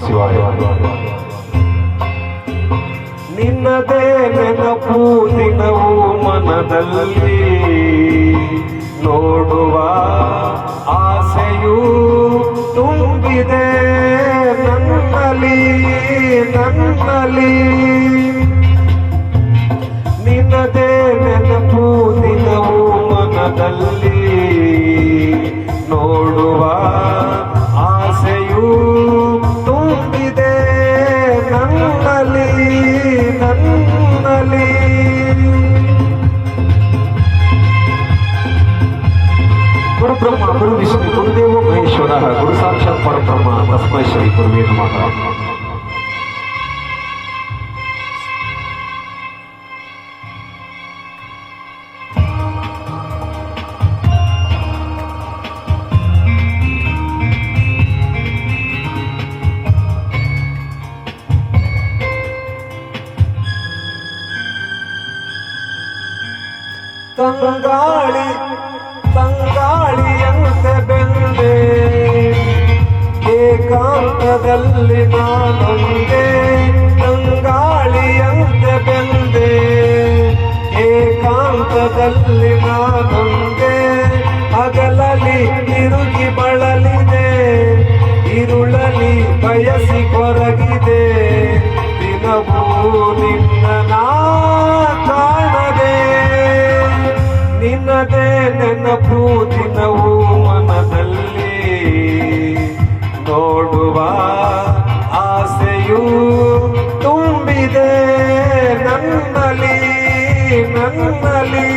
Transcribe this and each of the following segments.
ಶಿವಾಯ. ನಿನ್ನದೇ ನೆನಪು ದಿನವೂ ಮನದಲ್ಲಿ, ನೋಡುವ ಆಸೆಯೂ ತುಂಬಿದೆ ನನ್ನಲ್ಲಿ ನನ್ನಲ್ಲಿ. ನಿನ್ನದೇ ನೆನಪು ದಿನವೂ ಮನದಲ್ಲಿ, ನೋಡುವ ಆಸೆಯೂ ತುಂಬಿದೆ ನನ್ನಲ್ಲಿ ನನ್ನಲ್ಲಿ. ಗುರು ಬ್ರಹ್ಮ ಗುರು ವಿಷ್ಣು ಗುರುದೇವೋ ಮಹೇಶ್ವರ ಗುರು ಸಾಕ್ಷಾತ್ ಪರಬ್ರಹ್ಮ ತಸ್ಮೈ ಶ್ರೀ ಗುರುವೇ ನಮಃ. ತಂಗಾಳಿ ತಂಗಾಳಿಯಂತೆ ಬೆಂದೆ ಏಕಾಂತದಲ್ಲಿ ನಾನೊಂದೇ. ತಂಗಾಳಿಯಂತೆ ಬೆಂದೆ ಏಕಾಂತದಲ್ಲಿ ನಾನೊಂದೇ. ಹಗಲಲ್ಲಿ ತಿರುಗಿ ಬಳಲಿದೆ, ಇರುಳಲಿ ಬಯಸಿ ಕೊರಗಿದೆ. ದಿನವೂ ನಿನ್ನ ನಾ ಕಾಣದೆ, ನಿನ್ನದೇ ನೆನಪು ದಿನವೂ ಮನದಲ್ಲಿ, ನೋಡುವ ಆಸೆಯೂ ತುಂಬಿದೆ ನನ್ನಲ್ಲಿ ನನ್ನಲ್ಲಿ.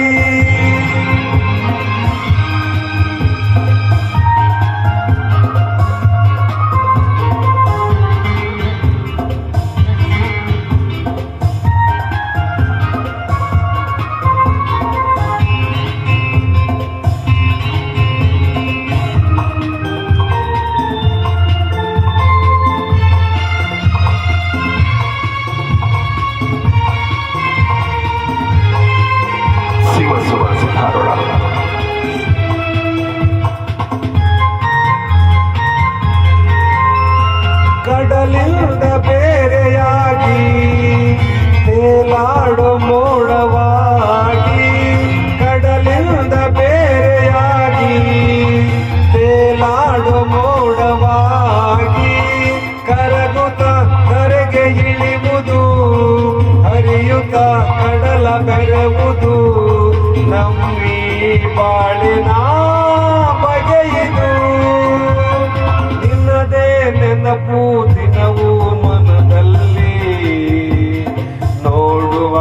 ಕಡಲಿಂದ ಬೇರೆಯಾಗಿ ತೇಲಾಡೋ ಮೋಡವಾಗಿ, ಕಡಲಿಂದ ಬೇರೆಯಾಗಿ ತೇಲಾಡೋ ಮೋಡವಾಗಿ. ಕರಗುತ್ತ ಕರೆಗೆ ಇಳಿಯುವುದು, ಹರಿಯುತ್ತ ಕಡಲ ಬೆರೆಯುವುದು. ನಮ್ಮಿ ಬಾಳಿನ ಬಗೆಯಿದು, ನಿನ್ನದೇ ನೆನಪು ದಿನವೂ ಮನದಲ್ಲಿ, ನೋಡುವ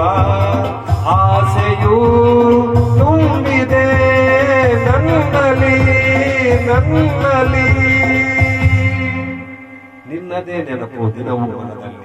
ಆಸೆಯೂ ತುಂಬಿದೆ ನನ್ನಲ್ಲಿ ನನ್ನಲ್ಲಿ. ನಿನ್ನದೇ ನೆನಪು ದಿನವೂ ಮನದಲ್ಲಿ.